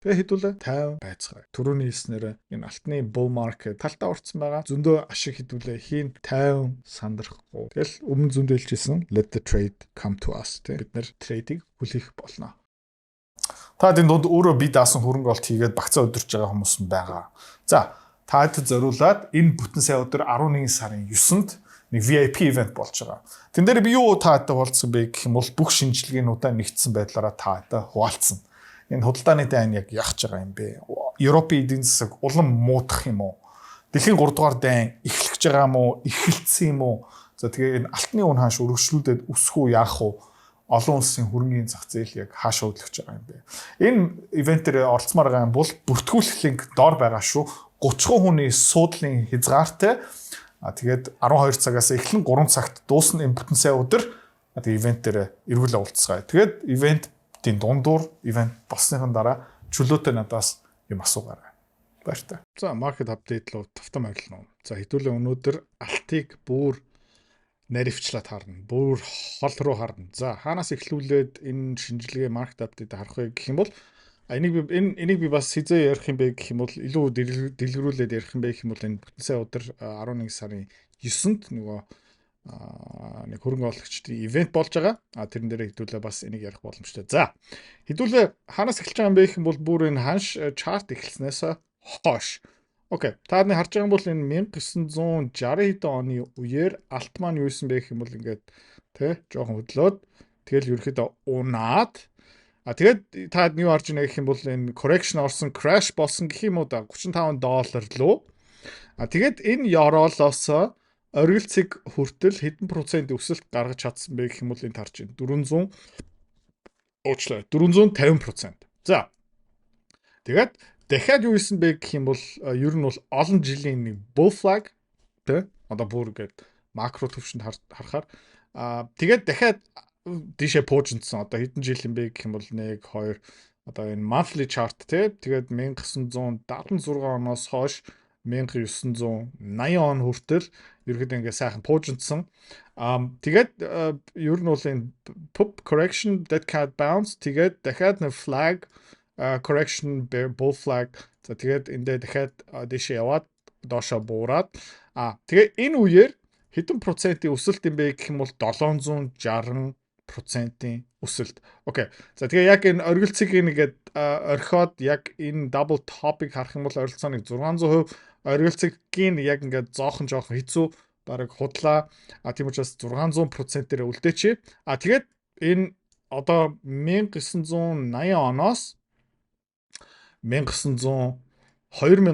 Тэгээ хэдүүлээ 50 байцгаа. Түрүүний хэлснээр энэ алтны bull market талтаа урцсан байгаа. Зөндөө ашиг хэдүүлээ хийн 50 сандрахгүй. Тэгэл өмнө зөндөө хэлжсэн let the trade come to us. Бид нэр трейдийг хүлээх болно. Та энэ дунд өөрөө бие даасан хөрөнгө олт хийгээд багцаа өдөрж байгаа хүмүүс байгаа. За, таад зориулаад энэ бүтэн сая өдөр 11 сарын 9-нд нэг VIP event болж байгаа. Тэн дээр би юу таатай болцсон бэ гэх юм бол бүх шинжилгээнүүдээ нэгдсэн байдлаараа таатай хуваалцсан. Энэ худалдааны дайн яг яах гэж байгаа юм бэ? Европын эдийн засаг улам муудах юм уу? Дэлхийн 3 дугаар дайн эхлэж байгаа юм уу? Эхэлсэн юм уу? За тэгээ энэ алтны үн хааш өргөжлүүлээд өсөх үү яах уу? Олон улсын хөрөнгөний зах зээл яг хаашаа хөдлөж байгаа юм бэ? Энэ ивентээр оролцмоор байгаа юм бол бүртгүүлэх линк доор байгаа шүү. 30 хүний суудлын хязгаартай. Тэгээд 12 цагаас эхлэн 3 цагт дуусна энэ бүтэн сая өдөр. Тэгээд ивентээр эргүүлээ уулзцгаая. Тэгээд ивентийн дундуур ивент болсныхан дараа чөлөөтэй надаас юм асуугаарай. Баяртай. За, маркет апдейт руу тавтан авилна. За, хэдүүлээ өнөөдөр алтыг бүр наривчлаад харна. Бүр хол руу харна. За, хаанаас эхлүүлээд энэ шинжилгээ маркет апдейт харах вэ гэх юм бол энийг би бас хизээ ярих юм бэ гэх юм бол илүү дэлгэрүүлээд ярих юм бэ гэх юм бол энэ бүтэн сая өдөр 11 сарын 9-нд нөгөө нэг хөрөнгө оруулагчдын ивент болж байгаа. Тэрэн дээр хэдүүлээ бас энийг ярих боломжтой. За, хэдүүлээ хаанаас эхэлж байгаа юм бэ гэх юм бол бүр энэ ханш чарт эхэлснээс хойш. Окей. Та нарт харж байгаа юм бол энэ 1960 хэдэн оны үеэр алт маань юу исэн бэ гэх юм бол ингээд жоохон хөдлөөд тэгэл ерөөхдөө унаад тэгээд та юу харж байна гэх юм бол энэ correction орсон, crash болсон гэх юм уу да $35 лөө. Тэгээд энэ яроолоос оргилцэг хүртэл хэдэн процент өсөлт гаргаж чадсан бэ гэх юм бол энэ тарж байна. 450%. За. Тэгээд дахиад юу исэн бэ гэх юм бол ер нь бол олон жилийн нэг bull flag одоо бүр гээд макро төвшөнд харахаар тэгээд дахиад дишээ пуужинсан одоо хэдэн жил юм бэ гэх юм бол 1 2 одоо энэ monthly chart тэгээд 1976 оноос хойш 1980 он хүртэл ерөөдөө ингээ сайхан пуужинсан. Тэгээд ер нь бол энэ pop correction that cat bounce тэгээд дахиад нэг flag correction bull flag за тэгээд эндээ дахиад дишээ яваад доошоо буураад тэгээд энэ үеэр хэдэн процентын өсөлт юм бэ гэх юм бол 760% өсөлт. Окей. За тэгээ яг энэ оргилцгийг нэгээд орхиод яг энэ double top-ыг харах юм бол оролцоо нэг 600% оргилцгийн яг ингээд жоохон хэцүү бараг худлаа. Тийм учраас 600%-ээр үлдээч. Тэгээд энэ одоо 1980 оноос 2000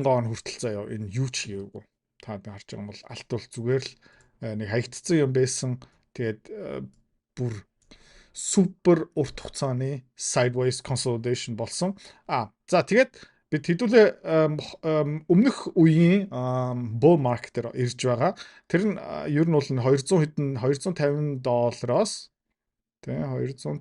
он хүртэл заяа энэ юу ч хийгээгүй. Та харж байгаа юм бол алт бол зүгээр л нэг хаягдцсан юм байсан. Тэгээд бүр супер урт хугацааны sideways consolidation болсон. За тэгээд бид хэдүүлээ өмнөх үеийн bull market-ээр ирж байгаа. Тэр нь ер нь бол $250 $250 $1900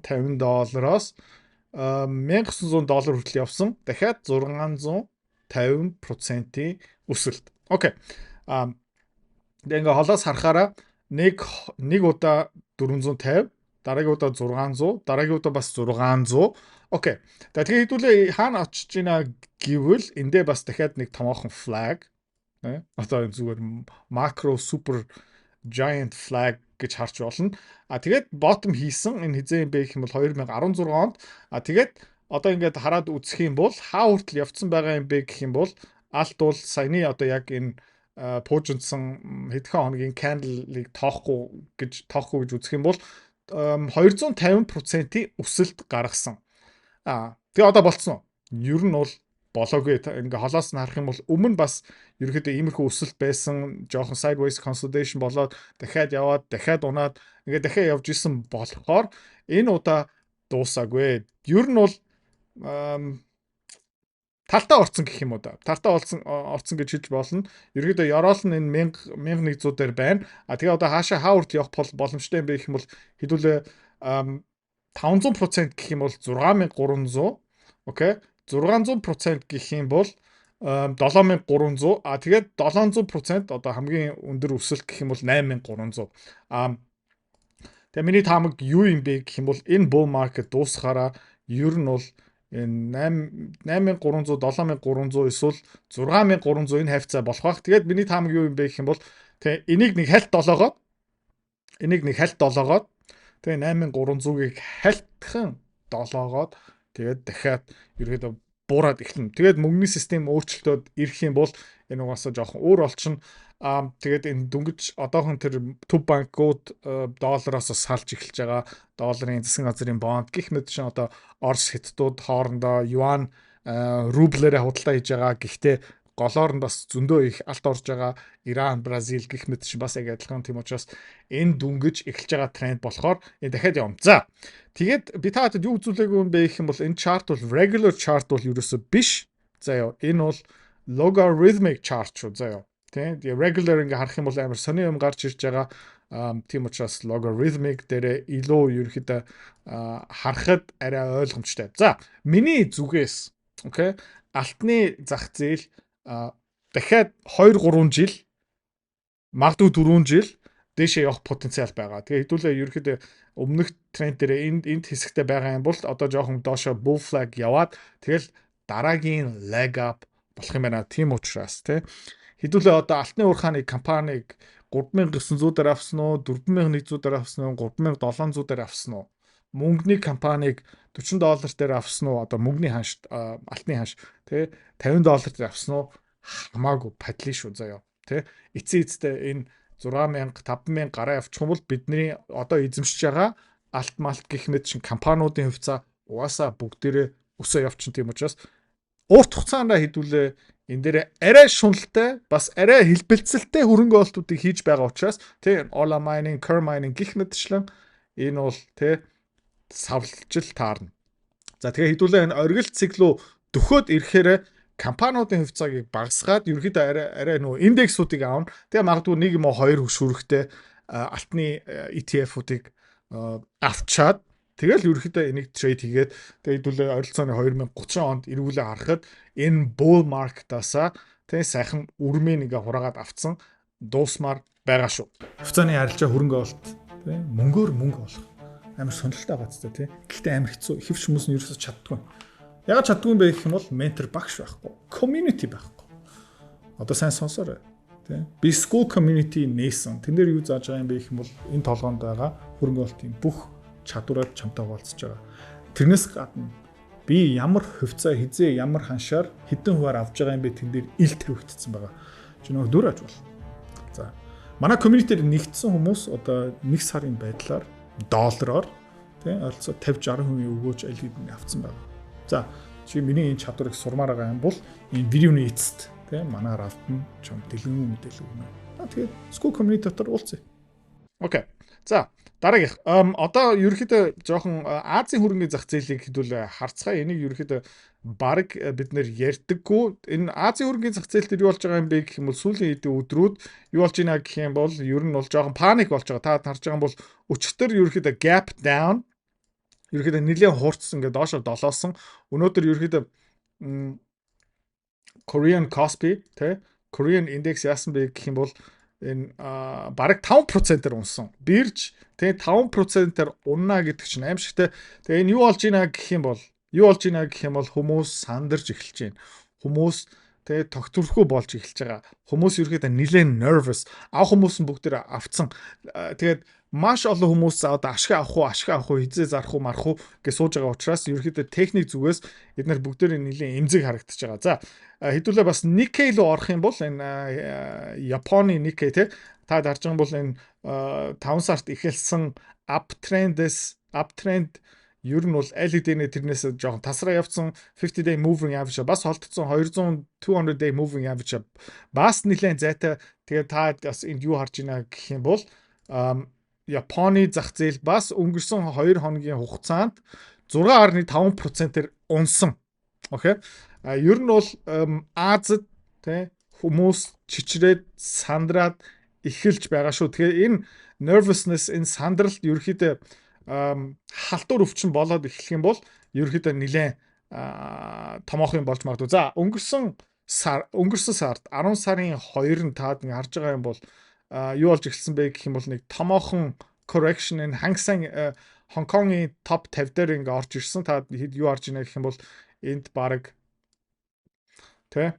хүртэл явсан. Дахиад 650%-ийн өсөлт. Окей. Тэгээ ингээ холоос харахаараа нэг удаа 450, дараагийн удаа 600, дараагийн удаа бас 600. Окей. Тэгээ хэдүүлээ хаана очиж байна гэвэл эндээ бас дахиад нэг томоохон flag одоо зүгээр macro super giant flag гэж харж болно. Тэгээд bottom хийсэн энэ хизээ юм бэ гэх юм бол 2016 онд. Тэгээд одоо ингээд хараад үзэх юм бол хаа хүртэл явцсан байгаа юм бэ гэх юм бол алт бол саяны одоо яг энэ пуужинсан хэдхэн хоногийн candle-ыг тоохгүй гэж үзэх юм бол 250%-ийн өсөлт гаргасан. Тэгээ одоо болцсон. Ер нь бол болоогүй. Ингээ холоос нь харах юм бол өмнө бас ерөөхдөө иймэрхүү өсөлт байсан. Жохон sideways consolidation болоод дахиад яваад дахиад унаад ингээ дахиад явж исэн болохоор энэ удаа дуусаагүй. Ер нь бол талтаа орцсон гэх юм уу да. Талтаа орцсон гэж хэлж болно. Ерөөдөө яроол нь энэ 1100 дээр байна. Тэгээ одоо хаашаа хаа хүртэл явах боломжтой юм бэ гэх юм бол хэдүүлээ 500% гэх юм бол 6300. Окей. 600% гэх юм бол 7300. Тэгээд 700% одоо хамгийн өндөр өсөлт гэх юм бол 8300. Тэгээ миний таамаг юу юм бэ гэх юм бол энэ bull market дуусахаараа ер нь бол Энэ 8300, 7300 эсвэл 6300 энэ хавцаа болох бах. Тэгээд миний таамаг юу юм бэ гэх юм бол тэгээ энийг нэг хальт долоогоод тэгээ 8300-ыг хальтхан долоогоод тэгээд дахиад ерөөдөө буураад эхэлнэ. Тэгээд мөнгөний систем өөрчлөлтөд ирэх юм бол энэ угаасаа жоохон өөр болчихно. Тэгээд энэ дүнгиж одоохон тэр төв банкуд доллароос салж эхэлж байгаа. Долларын засгийн газрын бонд гэх мэт чинь одоо Орос хятадууд хоорондоо юан рублээрээ худалдаа хийж байгаа. Гэхдээ голоор нь бас зөндөө их алт орж байгаа. Иран, Бразил гэх мэт чинь бас яг адилхан. Тийм учраас энэ дүнгиж эхэлж байгаа тренд болохоор энэ дахиад явна. За. Тэгээд би та хэд юу үзүүлээгүй юм бэ гэх юм бол энэ chart бол regular chart бол ерөөсөө биш. За яа. Энэ бол logarithmic chart шүү. За яа. Тэгээ regular ингээ харах юм бол амар сони юм гарч ирж байгаа. Тийм учраас logarithmic дээр илүү ерөөхдөө харахад арай ойлгомжтой. За, миний зүгээс окей, алтны зах зээл дахиад 2-3 жил магадгүй 4 жил дэшээ явах потенциал байгаа. Тэгээ хэдүүлээ ерөөхдөө өмнөх тренд дээр энд хэсэгтээ байгаа юм бол одоо жоохон доошо bull flag яваад тэгэл дараагийн leg up болох юм байна. Тийм учраас тий хэдүүлээ одоо алтны уурхааны компанийг 3900-аар авсан уу, 4100-аар авсан уу, 3700-аар авсан уу? Мөнгөний компанийг $40 дээр авсан уу? Одоо мөнгөний ханш, алтны ханш, тий $50 дээр авсан уу? Хамаагүй падлын шүү заяа. Тий эцээцтэй энэ 6000, 5000 гараа авчих юм бол бидний одоо эзэмшиж байгаа алт малт гэх мэт шин компаниудын хувьцаа угаасаа бүгдээрээ өсөө явчихна. Тийм учраас урт хугацаанд хэдүүлээ энэ дээр арай шуналтай бас арай хэлбэлцэлтэй хөрөнгө оолтуудыг хийж байгаа учраас тий Ola mining, Ker mining гэх мэтчлэн энэ бол тий савлжил таарна. За тэгээ хэдүүлээ энэ оргил циклүү дөхөөд ирэхээр компаниудын хувьцааг багасгаад ерөөхдөө арай нөө индексүүдийг аавна. Тэгээ магадгүй нэг юм уу хоёр хөшүүрэгтэй алтны ETF-уудыг авчаад тэгэл ерөөхдөө энийг трейд хийгээд тэгээ хэдүүлээ ойролцоогны 2030 онд эргүүлээ харахад энэ bull market-аас тэгээ сайхан үрмэн ингээ хураагаад авцсан дуусмаар байгаа шүү. Хувьцааны харилцаа хөрөнгө оолт тий мөнгөөр мөнгө олох амар сонирхолтой байгаа ч тий. Гэхдээ амар хэцүү хэвч хүмүүс нь ерөөсөж чаддгүй. Ягаад чаддгүй юм бэ гэх юм бол ментор багш байхгүй, community байхгүй. Одоо сайн сонсоорой. Тий. Би school community нээсэн. Тэн дээр юу зааж байгаа юм бэ гэх юм бол энэ толгоонд байгаа хөрөнгө оолтын бүх чадвараар чамтай уулзж байгаа. Тэрнээс гадна би ямар хувьцаа хизээ ямар ханшаар хэдэн хуваар авж байгаа юм бэ тэн дээр ил тавигдсан байгаа. Чи нөгөө дүр аж бол. За. Манай community-д нэгдсэн хүмүүс одоо 1 сарын байдлаар доллараар тий ойролцоо 50-60% өгөөж аль хэдийн авцсан байна. За, чи миний энэ чадварыг сурмаар байгаа юм бол энэ видеоны эцэст тий манаар автна чам дэлгэн мэдээлэл өгнө. Тэгээд school community дотор уулзъя. Окей. За, дараагийнх. Одоо ерөөхдөө жоохон Азийн хөрөнгөний зах зээлийг хэдүүл харцгаа. Энийг ерөөхдөө баг бид нэр ярьдаггүй. Энэ Азийн хөрөнгөний зах зээл дээр юу болж байгаа юм бэ гэх юм бол сүүлийн өдрүүд юу болж байна гэх юм бол ер нь бол жоохон паник болж байгаа. Та харж байгаа юм бол өчигдөр ерөөхдөө gap down ерөөхдөө нэлээд хуурцсан ингээд доошо долоосон. Өнөөдөр ерөөхдөө Korean Kospi тэ Korean index яасан бэ гэх юм бол энэ бараг 5%-аар унсан. Бирж тэгээ 5%-аар унна гэдэг чинь аимшигтай. Тэгээ энэ юу болж байна гэх юм бол хүмүүс сандарч эхэлж байна. Хүмүүс тэгээ тогтворгүй болж эхэлж байгаа. Хүмүүс ерөөхдөө нэлээд nervous. Авах хүмүүс нь бүгдээр авцсан. Тэгээд маш олон хүмүүс одоо ашиг авах уу, хизээ зарах уу, марах уу гэж сууж байгаа учраас ерөөхдөө техник зүгээс эдгээр бүгдээр нэлээд эмзэг харагдаж байгаа. За хэдүүлээ бас Nikkei руу орох юм бол энэ Японы Nikkei те та харж байгаа бол энэ 5 сард эхэлсэн uptrend ер нь бол аль хэдийнэ тэрнээс жоохон тасраа явцсан 50 day moving average бас холдсон 200 day moving average бас нэлээд зайтай. Тэгээд та бас энд юу харж байна гэх юм бол Японы зах зээл бас өнгөрсөн 2 хоногийн хугацаанд 6.5%-ээр унсан. Окей. Ер нь бол Азид тий хүмүүс чичрээд сандраад эхэлж байгаа шүү. Тэгэхээр энэ nervousness энэ сандралт ерөөхдөө халтур өвчин болоод эхлэх юм бол ерөөхдөө нэлээд томоохон болж магадгүй. За өнгөрсөн сард 10 сарын 2-нд таад харж байгаа юм бол юу болж эхэлсэн бэ гэх юм бол нэг томоохон correction энэ Hang Seng Хонконгийн топ 50 дээр ингээ орж ирсэн. Та хэд юу орж ийнэ гэх юм бол энд баг тэ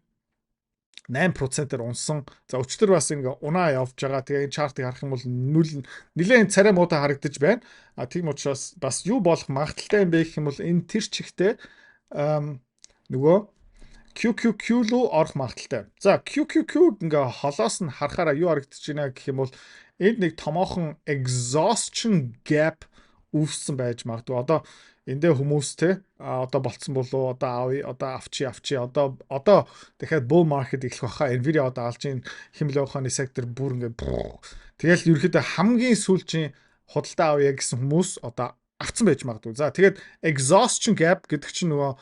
8%-аар унсан. За өчтөр бас ингээ унаа явж байгаа. Тэгээ энэ чартыг харах юм бол нэлээд царай муутай харагдаж байна. Тийм учраас бас юу болох магадaltaй юм бэ гэх юм бол энэ тэр чигтээ нөгөө QQQ руу орох магадaltaй. За QQQ ингээ холоос нь харахаараа юу харагдаж байна гэх юм бол энд нэг томоохон exhaustion gap үүссэн байж магадгүй. Одоо эндээ хүмүүс те одоо болцсон болов одоо авъя одоо авчи одоо дахиад bull market эхлэх баха. Nvidia одоо алж ийн хэмлээ ухааны сектор бүр ингээ тэгэл ерөөхдөө хамгийн сүүлчийн худалдаа авъя гэсэн хүмүүс одоо авцсан байж магадгүй. За тэгээд exhaustion gap гэдэг чинь нөгөө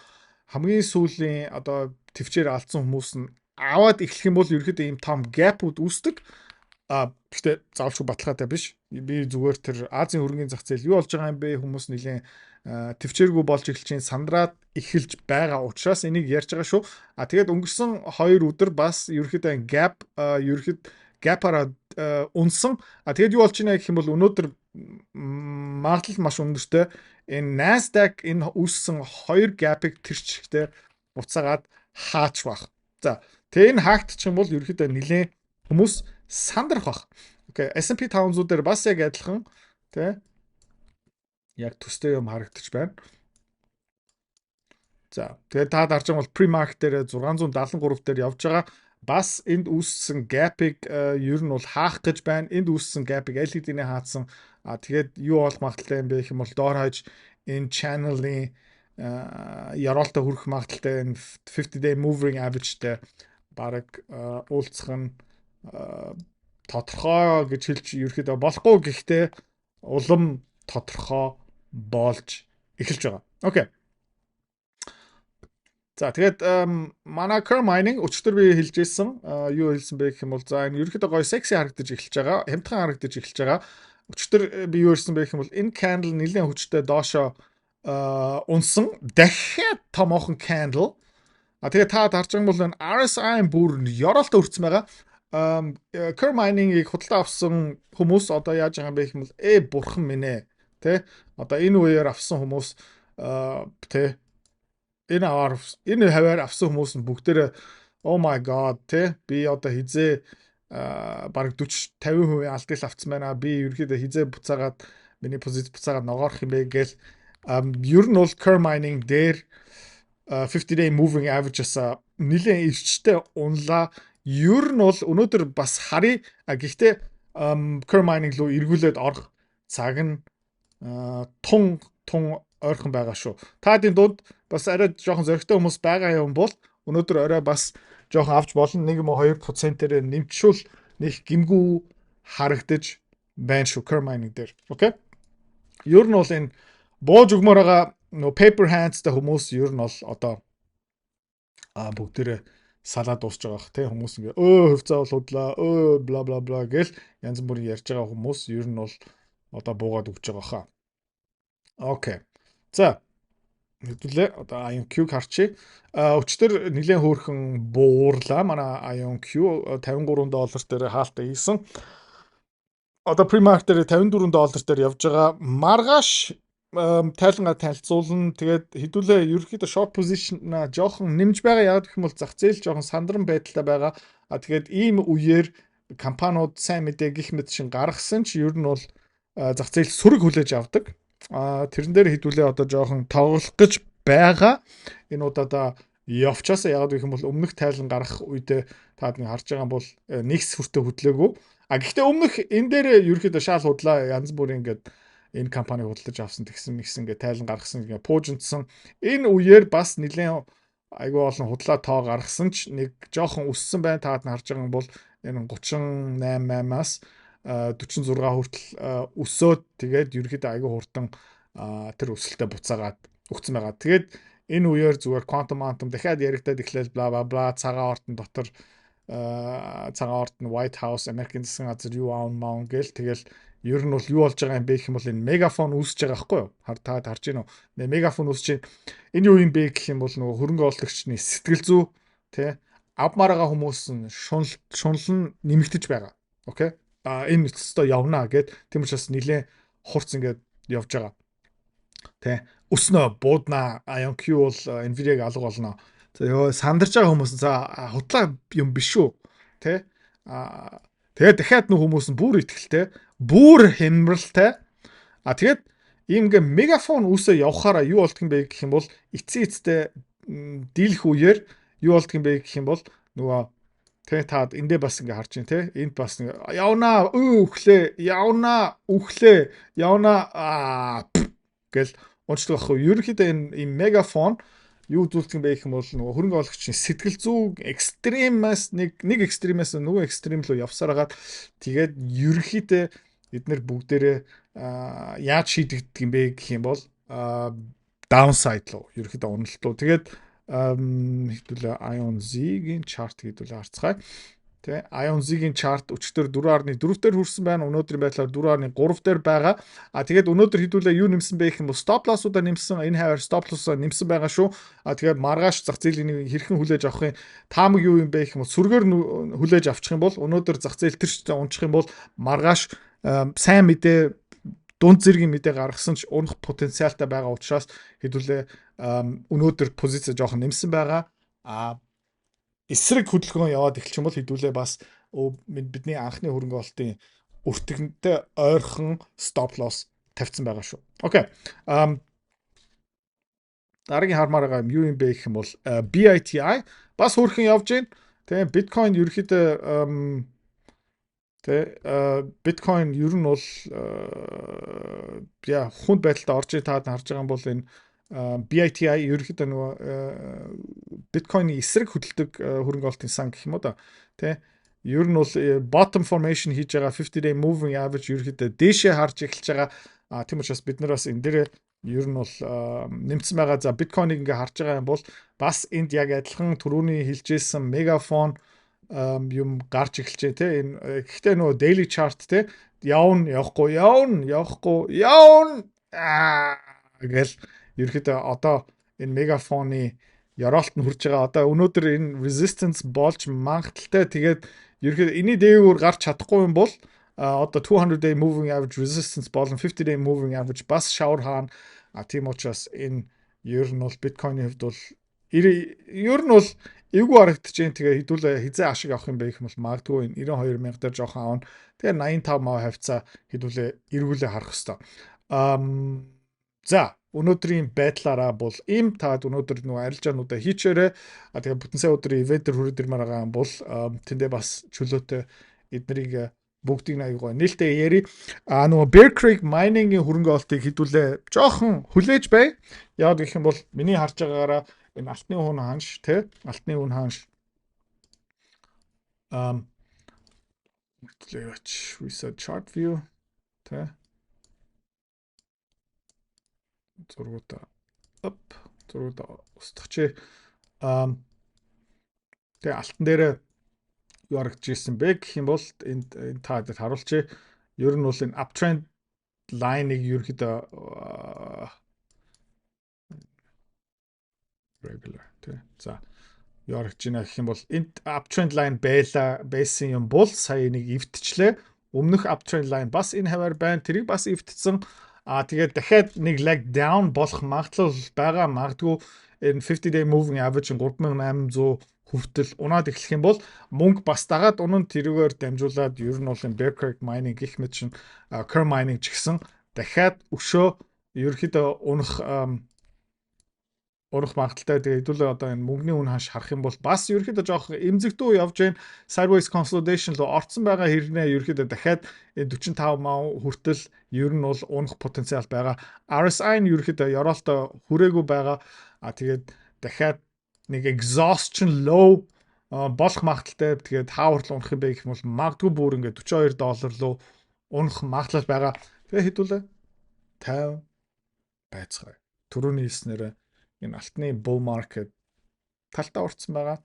хамгийн сүүлийн одоо төвчээр алдсан хүмүүс нь аваад эхлэх юм бол ерөөхдөө ийм том gap-ууд үүсдэг. Гэхдээ заавалчгүй баталгаатай биш. Би зүгээр тэр Азийн хөрөнгөний зах зээл юу болж байгаа юм бэ? Хүмүүс нэлийн төвчээргүй болж эхэлж сандраад эхэлж байгаа учраас энийг ярьж байгаа шүү. Тэгээд өнгөрсөн 2 өдөр бас ерөөхдөө gap-аараа унсан. Тэгээд юу болж байна гэх юм бол өнөөдөр магадлал маш өндөртэй. Энэ Nasdaq энэ үүссэн 2 gap-ыг тэр чигтээ буцаагаад хаач бах. За тэгээ энэ хаагдчих юм бол ерөөхдөө нэлээд хүмүүс сандрах бах. Окей, S&P 500 дээр бас яг адилхан тий яг төстэй юм харагдаж байна. За тэгээд та харж байгаа бол pre-market дээр 673 дээр явж байгаа. Бас энд үүссэн gap-ыг ер нь бол хаах гэж байна. Энд үүссэн gap-ыг аль хэдийнэ хаацсан. Тэгээд юу болох магадaltaй юм бэ гэх юм бол доор хаяж энэ channel-ийн яроолтой хүрэх магадaltaй энэ 50-day moving average-тэй бараг уулзах нь тодорхой гэж хэлж ерөөхдөө болохгүй гэхдээ улам тодорхой болж эхэлж байгаа. Окей. За тэгээд манай curve mining өчтөр би хэлж ирсэн юу хэлсэн бэ гэх юм бол за энэ ерөөхдөө гоё секси харагдаж эхэлж байгаа, хямдхан харагдаж эхэлж байгаа. Өчтөр би юу хэлсэн бэ гэх юм бол энэ candle нэлээд хүчтэй доошоо унсан дахиад томоохон candle. Тэгээд та харж байгаа бол энэ RSI бүр ёроолтой хүрсэн байгаа. Curve mining-ийг худалдаа авсан хүмүүс одоо яаж байгаа юм бэ гэх юм бол бурхан минь ээ тэ одоо энэ үеэр авсан хүмүүс тэ энэ хаваар авсан хүмүүс нь бүгдээрээ oh my god тэ би одоо хизээ бараг 40-50% алдал авцсан байна. Би ерөөхдөө хизээ буцаагаад миний позиц буцаагаад ногоорох юм бэ гээл ер нь бол curve mining дээр 50-day moving average-аса нэлээд ирчтэй унлаа. Ер нь бол өнөөдөр бас харъя. Гэхдээ curve mining руу эргүүлээд орох цаг нь тун ойрхон байгаа шүү. Таадын дунд бас арай жоохон зөрөгтэй хүмүүс байгаа юм бол өнөөдөр орой бас жоохон авч болно. 1.2%-ээр нэмчүүл нэг гимгүү харагдаж байна шүү curve mining дээр. Окей. Ер нь бол энэ бууж өгмөр байгаа нөө paper hands-тай хүмүүс ер нь бол одоо бүгдээрээ салаад дуусж байгаа бах тий хүмүүс ингээ хувьцаа бол худлаа бла бла бла гэл янз бүрийн ярьж байгаа хүмүүс ер нь бол одоо буугаад өгч байгаа хаа. Окей. За хэдүүлээ одоо IonQ харчи. Өчтөр нэлээд хөөрхөн буурлаа. Манай IonQ $53 дээр хаалтаа хийсэн. Одоо pre-market дээр $54 дээр явж байгаа. Маргааш тайлангаа танилцуулна. Тэгээд хэдүүлээ ерөөхдөө short position жоохон нэмж байгаа. Яг гэх юм бол зах зээл жоохон сандран байдалтай байгаа. Тэгээд ийм үеэр компаниуд сайн мэдээ гих мэт шин гаргасан ч ер нь бол зах зээл сүрэг хүлээж авдаг. Тэрэн дээр хэдүүлээ одоо жоохон тоглох гэж байгаа. Энэ удаа явчаасаа яг гэх юм бол өмнөх тайлан гарах үедээ таад нэг харж байгаа юм бол нэгс хүртэ хөдлөөгүй. Гэхдээ өмнөх энэ дээр ерөөхдөө шаал худлаа янз бүрийн ингээд энэ компани худалдаж авсан тэгсэн ингээ тайлан гаргасан ингээ пуужинтсан. Энэ үеэр бас нэлээд айгүй олон худлаа тоо гаргасан ч нэг жоохон өссөн байна. Таад нь харж байгаа юм бол энэ 38-аас 46 хүртэл өсөөд тэгээд ерөөхдөө айгүй хурдан тэр өсөлтөд буцаагаад өгсөн байгаа. Тэгээд энэ үеэр зүгээр quantum дахиад яригдаад эхлээл бла бла бла цагаан ортон дотор цагаан ортон White House Америкийн засгийн газар юу аавн гээл тэгэл ер нь бол юу болж байгаа юм бэ гэх юм бол энэ мегафон үүсэж байгаа байхгүй юу? Та харж байна уу? Мегафон үүсэж байна. Энэ юу юм бэ гэх юм бол нөгөө хөрөнгө оруулагчны сэтгэл зүй тий авмаар байгаа хүмүүс нь шунал нь нэмэгдэж байгаа. Окей? Энэ өстөө явнаа гэд тийм учраас нилээн хурц ингээд явж байгаа. Тэ өснө буудна IonQ бол Nvidia-г алга болно. За ёо сандарч байгаа хүмүүс за хутлаа юм биш үү? Тэ тэгээд дахиад нөх хүмүүс нь бүр ихтэлтэй, бүр хямралтай. Тэгээд ийм ингээ мегафон үсээ явахаараа юу болдго юм бэ гэх юм бол эцсийн дийлэх үеэр юу болдго юм бэ гэх юм бол нөгөө тэ таад эндээ бас ингээ харж байна те энд бас явна өөхлөө явна үхлээ явна гэл унцдаг байхгүй. Ерөнхийдөө энэ мегафон юу зүйлдэг юм бэ гэх юм бол нөгөө хөрөнгө оруулагчийн сэтгэл зүйн экстремаас нэг экстремаас нөгөө экстрем руу явсараад тэгээд ерөнхийдөө эдгээр бүгдээрээ яаж шийдэгддэг юм бэ гэх юм бол downside руу ерөнхийдөө уналт руу. Тэгээд хэвдүүлээ IONZ-ийн chart хэвдүүлээ харцгаая. Тэ IONZ-ийн chart өчтөр 4.4-төр хүрсэн байна. Өнөөдрийн байдлаар 4.3-төр байгаа. Тэгээд өнөөдөр хэдүүлээ юу нэмсэн бэ гэх юм бол stop loss-уудаа нэмсэн. Энэ хавар stop loss-аа нэмсэн байгаа шүү. Тэгээд маргааш зах зээлийн хэрхэн хүлээж авахын таамаг юу юм бэ гэх юм бол сүргээр хүлээж авчих юм бол өнөөдөр зах зээл төрчтэй унчих юм бол маргааш сайн мэдээ дунд зэргийн мэдээ гаргасан ч унах потенциалтай байгаа учраас хэдүүлээ өнөөдөр позиц жоохон нэмсэн байгаа. Эсрэг хөдөлгөөн яваад эхэлчих юм бол хэдүүлээ бас бидний анхны хөрөнгө оолтын өртөгнтэй ойрхон stop loss тавьсан байгаа шүү. Окей. Дараагийн хармаар байгаа юм юу юм бэ гэх юм бол BITI бас хөрхэн явж байна. Тэгээ биткойн ерөөхдөө биткойн ер нь бол хүнд байдалтай орж таад харж байгаа юм бол энэ BITI ерөөхдөө нөгөө биткойны эсрэг хөдөлдөг хөрөнгө оолтын сан гэх юм уу да. Тэ ер нь бол bottom formation хийж байгаа 50-day moving average ерөөхдөө дээшээ харж эхэлж байгаа. Тийм учраас бид нар бас энэ дээр ер нь бол нэмсэн байгаа. За биткойныг ингээ харж байгаа юм бол бас энд яг адилхан түрүүний хэлжсэн мегафон юм гарч эхэлж байна те. Энэ гэхдээ нөгөө daily chart те явна явахгүй гэл ерөөхдөө одоо энэ мегафоны яроолт нь хүрж байгаа. Одоо өнөөдөр энэ resistance болж магадaltaй. Тэгээд ерөөхдөө энэний дээгүүр гарч чадахгүй юм бол одоо 200-day moving average resistance болон 50-day moving average бас шавар хаана. Тийм учраас энэ ер нь бол биткойны хувьд бол ер нь бол эвгүй харагдаж байна. Тэгээ хэдүүлээ хизээ ашиг авах юм бэ гэх юм бол магадгүй 92,000 дээр жоохон аавна. Тэгээ 85% хавцаа хэдүүлээ эргүүлээ харах хэвээр. За өнөөдрийн байдлаараа бол ийм таад өнөөдөр нөгөө арилжаануудаа хийчээрээ тэгээ бүтэн сая өдрийн ивентээр хүрээдэрмээр байгаа юм бол тэндээ бас чөлөөтэй эднэрийг бүгдийг аягаа нээлттэй яри. Нөгөө Bear Creek Mining-ийн хөрөнгө оолтыг хэдүүлээ жоохон хүлээж бай. Яагаад гэх юм бол миний харж байгаагаараа энэ алтны хүн ханш те алтны хүн ханш reset chart view те зургуудаа устгачээ. Тэгээ алтан дээр юу харагдж ирсэн бэ гэх юм бол энэ та дэд харуулчээ. Ер нь бол энэ uptrend line-ыг ерөөхдөө regular тий. За юу харагдж байна гэх юм бол энэ uptrend line байсан юм бол сая нэг эвтчлээ. Өмнөх uptrend line бас энэ хавар байна. Тэрийг бас эвтцсэн. Тэгээд дахиад нэг leg down болох магадлал байгаа. Магадгүй энэ 50-day moving average 3800 хүртэл унаад эхлэх юм бол мөнгө бас дагаад унан тэрүүгээр дамжуулаад ер нь бол энэ Bear Creek Mining гэх мэт шин Kerr Mining ч гэсэн дахиад өшөө ерөөхдөө урах магадaltaй. Тэгээ хэдүүлээ одоо энэ мөнгөний үн хаш харах юм бол бас ерөөхдөө жоох эмзэгдүү явж байна. Sideways consolidation руу орцсон байгаа хэрнээ ерөөхдөө дахиад 45 маа хүртэл ер нь бол унах потенциал байгаа. RSI нь ерөөхдөө ёроолтой хүрээгүй байгаа. Тэгээд дахиад нэг exhaustion low болох магадaltaй. Тэгээд хаавар руу унах юм бэ гэх юм бол магадгүй бүр ингээд $42 руу унах магадлал байгаа. Тэгээ хэдүүлээ 50 байцгаая. Түрүүний хэлснээр энэ алтны bull market талтаа урцсан байгаа.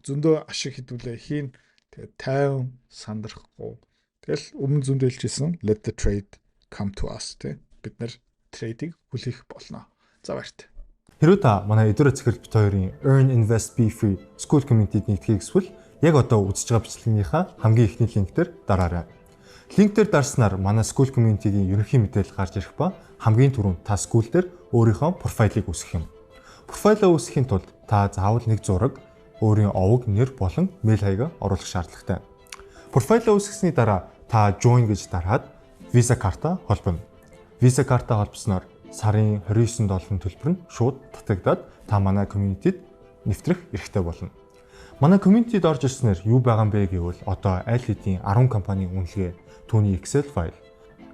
Зөндөө ашиг хэдүүлээ хийн. Тэгээд 50 сандрахгүй. Тэгэл өмнө зөндөө хэлжсэн let the trade come to us тий. Бид нэр трейдийг хүлээх болно. За баяртай. Хэрвээ та манай эдгээр цэцэрлэг бит хоёрын Earn Invest Be Free School Community-д нэгдэхийг хүсвэл яг одоо үзэж байгаа бичлэгийнхаа хамгийн ихний линк дээр дараарай. Линк дээр дарснаар манай School community-гийн ерөнхий мэдээлэл гарч ирэх ба хамгийн түрүүнд та School дээр өөрийнхөө профайлыг үүсгэх юм. Профайлаа үүсгэхийн тулд та заавал нэг зураг, өөрийн овог, нэр болон мэйл хаягаа оруулах шаардлагатай. Профайлаа үүсгэсний дараа та join гэж дараад Visa карта холбоно. Visa карта холбосноор сарын $29 төлбөр нь шууд татагдаад та манай community-д нэвтрэх эрхтэй болно. Манай community-д орж ирснээр юу байгаа юм бэ гэвэл одоо аль хэдийн 10 компанийн үнэлгээ, түүний Excel файл,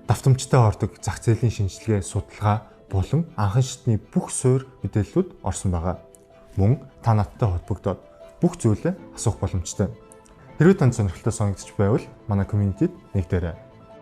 давтамжтай ордог зах зээлийн шинжилгээ, судалгаа болон анхан шатны бүх суурь мэдээллүүд орсон байгаа. Мөн та надтай холбогдоод бүх зүйлээ асуух боломжтой. Хэрвээ танд сонирхолтой санагдчих байвал манай community-д нэгдээрэй.